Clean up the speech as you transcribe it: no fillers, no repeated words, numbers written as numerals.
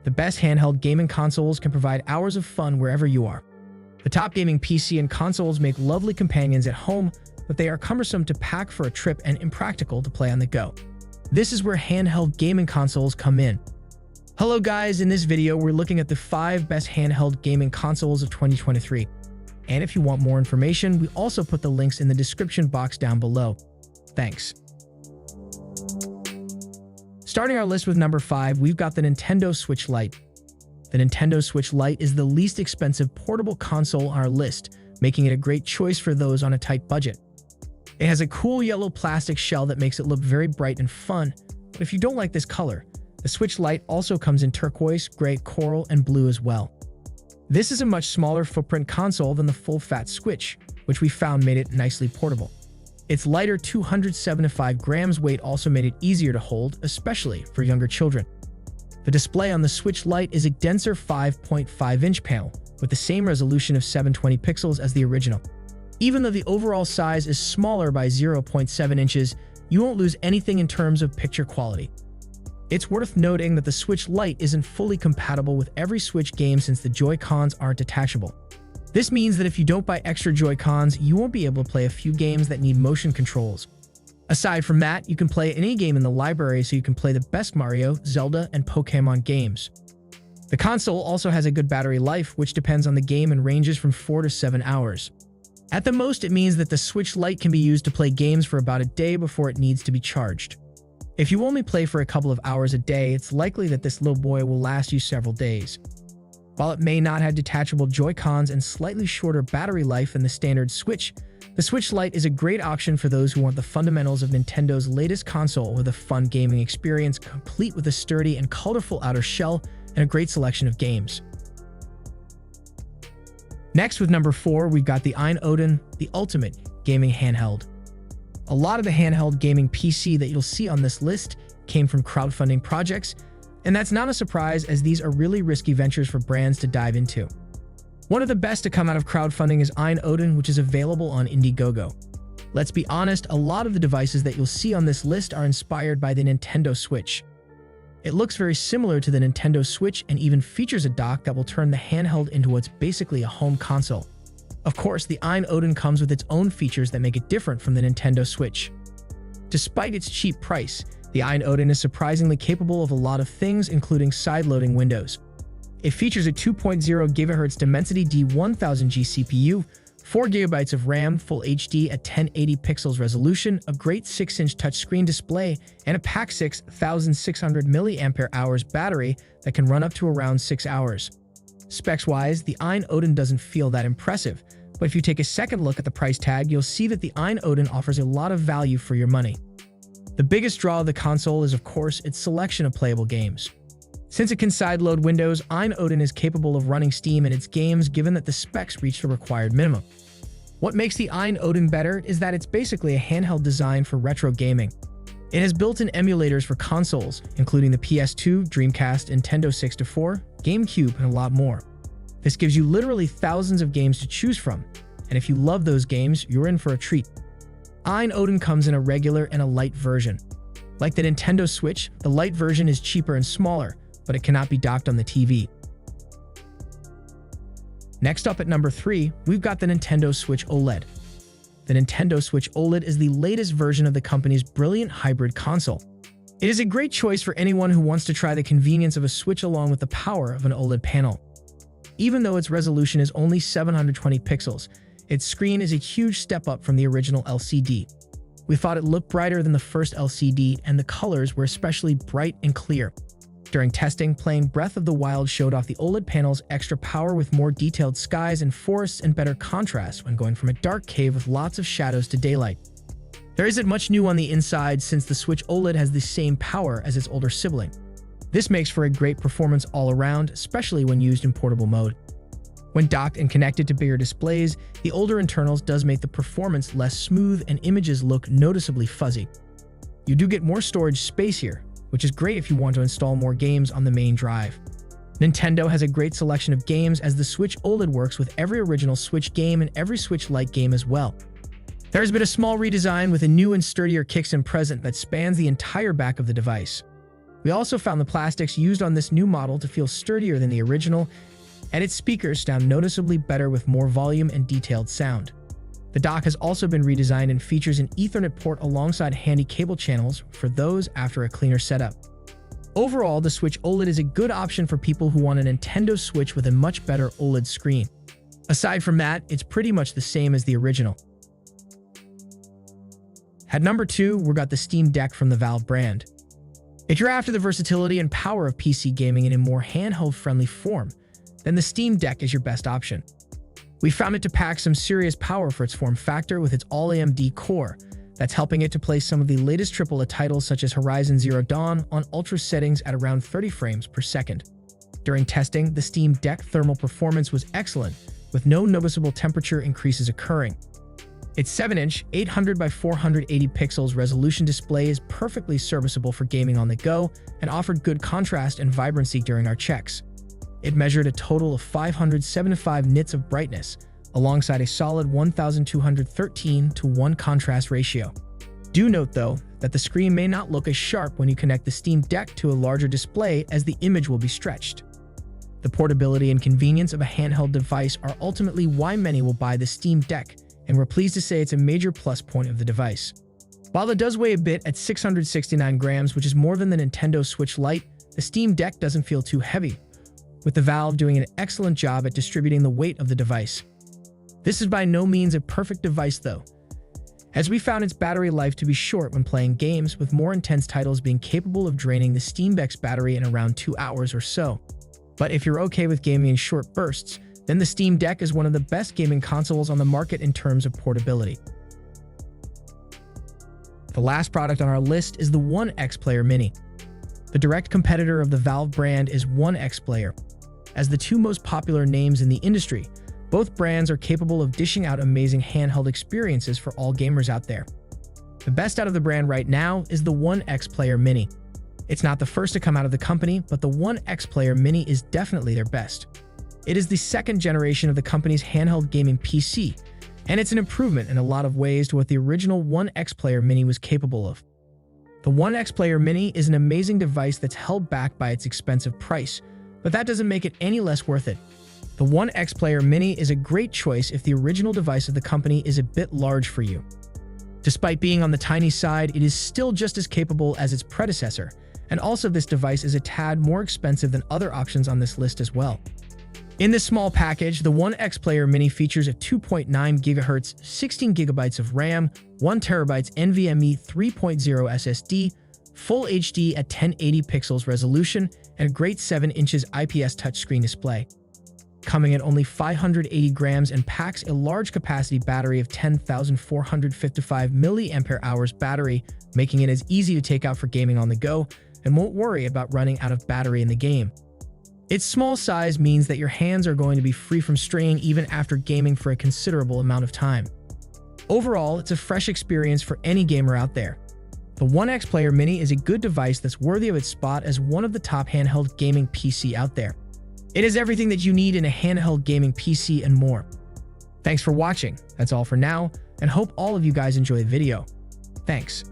The best handheld gaming consoles can provide hours of fun wherever you are. The top gaming PC and consoles make lovely companions at home, but they are cumbersome to pack for a trip and impractical to play on the go. This is where handheld gaming consoles come in. Hello guys, in this video we're looking at the 5 best handheld gaming consoles of 2023. And if you want more information, we also put the links in the description box down below. Thanks. Starting our list with number 5, we've got the Nintendo Switch Lite. The Nintendo Switch Lite is the least expensive portable console on our list, making it a great choice for those on a tight budget. It has a cool yellow plastic shell that makes it look very bright and fun, but if you don't like this color, the Switch Lite also comes in turquoise, gray, coral, and blue as well. This is a much smaller footprint console than the full-fat Switch, which we found made it nicely portable. Its lighter 275 grams weight also made it easier to hold, especially for younger children. The display on the Switch Lite is a denser 5.5-inch panel, with the same resolution of 720 pixels as the original. Even though the overall size is smaller by 0.7 inches, you won't lose anything in terms of picture quality. It's worth noting that the Switch Lite isn't fully compatible with every Switch game since the Joy-Cons aren't detachable. This means that if you don't buy extra Joy-Cons, you won't be able to play a few games that need motion controls. Aside from that, you can play any game in the library, so you can play the best Mario, Zelda, and Pokémon games. The console also has a good battery life, which depends on the game and ranges from 4 to 7 hours. At the most, it means that the Switch Lite can be used to play games for about a day before it needs to be charged. If you only play for a couple of hours a day, it's likely that this little boy will last you several days. While it may not have detachable Joy-Cons and slightly shorter battery life than the standard Switch, the Switch Lite is a great option for those who want the fundamentals of Nintendo's latest console with a fun gaming experience, complete with a sturdy and colorful outer shell and a great selection of games. Next, with number 4, we've got the Odin, the ultimate gaming handheld. A lot of the handheld gaming PC that you'll see on this list came from crowdfunding projects, and that's not a surprise as these are really risky ventures for brands to dive into. One of the best to come out of crowdfunding is Odin, which is available on Indiegogo. Let's be honest, a lot of the devices that you'll see on this list are inspired by the Nintendo Switch. It looks very similar to the Nintendo Switch and even features a dock that will turn the handheld into what's basically a home console. Of course, the Odin comes with its own features that make it different from the Nintendo Switch. Despite its cheap price, the Odin is surprisingly capable of a lot of things, including side-loading windows. It features a 2.0 GHz Dimensity D1000G CPU, 4 GB of RAM, Full HD at 1080 pixels resolution, a great 6-inch touchscreen display, and a pack 6,600 mAh battery that can run up to around 6 hours. Specs-wise, the Odin doesn't feel that impressive, but if you take a second look at the price tag, you'll see that the Odin offers a lot of value for your money. The biggest draw of the console is, of course, its selection of playable games. Since it can sideload windows, Odin is capable of running Steam in its games given that the specs reach the required minimum. What makes the Odin better is that it's basically a handheld designed for retro gaming. It has built-in emulators for consoles, including the PS2, Dreamcast, Nintendo 64, GameCube, and a lot more. This gives you literally thousands of games to choose from, and if you love those games, you're in for a treat. Odin comes in a regular and a light version. Like the Nintendo Switch, the light version is cheaper and smaller, but it cannot be docked on the TV. Next up at number 3, we've got the Nintendo Switch OLED. The Nintendo Switch OLED is the latest version of the company's brilliant hybrid console. It is a great choice for anyone who wants to try the convenience of a Switch along with the power of an OLED panel. Even though its resolution is only 720 pixels, its screen is a huge step up from the original LCD. We thought it looked brighter than the first LCD, and the colors were especially bright and clear. During testing, playing Breath of the Wild showed off the OLED panel's extra power with more detailed skies and forests and better contrast when going from a dark cave with lots of shadows to daylight. There isn't much new on the inside since the Switch OLED has the same power as its older sibling. This makes for a great performance all around, especially when used in portable mode. When docked and connected to bigger displays, the older internals does make the performance less smooth and images look noticeably fuzzy. You do get more storage space here, which is great if you want to install more games on the main drive. Nintendo has a great selection of games as the Switch OLED works with every original Switch game and every Switch Lite game as well. There has been a small redesign with a new and sturdier kickstand present that spans the entire back of the device. We also found the plastics used on this new model to feel sturdier than the original, and its speakers sound noticeably better with more volume and detailed sound. The dock has also been redesigned and features an Ethernet port alongside handy cable channels for those after a cleaner setup. Overall, the Switch OLED is a good option for people who want a Nintendo Switch with a much better OLED screen. Aside from that, it's pretty much the same as the original. At number 2, we got the Steam Deck from the Valve brand. If you're after the versatility and power of PC gaming in a more handheld-friendly form, then the Steam Deck is your best option. We found it to pack some serious power for its form factor with its all-AMD core that's helping it to play some of the latest AAA titles such as Horizon Zero Dawn on ultra settings at around 30 frames per second. During testing, the Steam Deck thermal performance was excellent, with no noticeable temperature increases occurring. Its 7-inch, 800 by 480 pixels resolution display is perfectly serviceable for gaming on the go and offered good contrast and vibrancy during our checks. It measured a total of 575 nits of brightness, alongside a solid 1213:1 contrast ratio. Do note, though, that the screen may not look as sharp when you connect the Steam Deck to a larger display as the image will be stretched. The portability and convenience of a handheld device are ultimately why many will buy the Steam Deck, and we're pleased to say it's a major plus point of the device. While it does weigh a bit at 669 grams, which is more than the Nintendo Switch Lite, the Steam Deck doesn't feel too heavy, with the Valve doing an excellent job at distributing the weight of the device. This is by no means a perfect device though, as we found its battery life to be short when playing games, with more intense titles being capable of draining the Steam Deck's battery in around 2 hours or so. But if you're okay with gaming in short bursts, then the Steam Deck is one of the best gaming consoles on the market in terms of portability. The last product on our list is the One X Player Mini. The direct competitor of the Valve brand is One X Player. As the two most popular names in the industry, both brands are capable of dishing out amazing handheld experiences for all gamers out there. The best out of the brand right now is the One X Player Mini. It's not the first to come out of the company, but the One X Player Mini is definitely their best. It is the second generation of the company's handheld gaming PC, and it's an improvement in a lot of ways to what the original One X Player Mini was capable of. The One X Player Mini is an amazing device that's held back by its expensive price, but that doesn't make it any less worth it. The One X Player Mini is a great choice if the original device of the company is a bit large for you. Despite being on the tiny side, it is still just as capable as its predecessor, and also this device is a tad more expensive than other options on this list as well. In this small package, the One X Player Mini features a 2.9 GHz, 16 GB of RAM, 1 TB NVMe 3.0 SSD, full HD at 1080 pixels resolution, and a great 7 inches IPS touchscreen display. Coming at only 580 grams and packs a large capacity battery of 10,455 mAh battery, making it as easy to take out for gaming on the go and won't worry about running out of battery in the game. Its small size means that your hands are going to be free from straining even after gaming for a considerable amount of time. Overall, it's a fresh experience for any gamer out there. The One X Player Mini is a good device that's worthy of its spot as one of the top handheld gaming PC out there. It is everything that you need in a handheld gaming PC and more. Thanks for watching. That's all for now, and hope all of you guys enjoy the video. Thanks.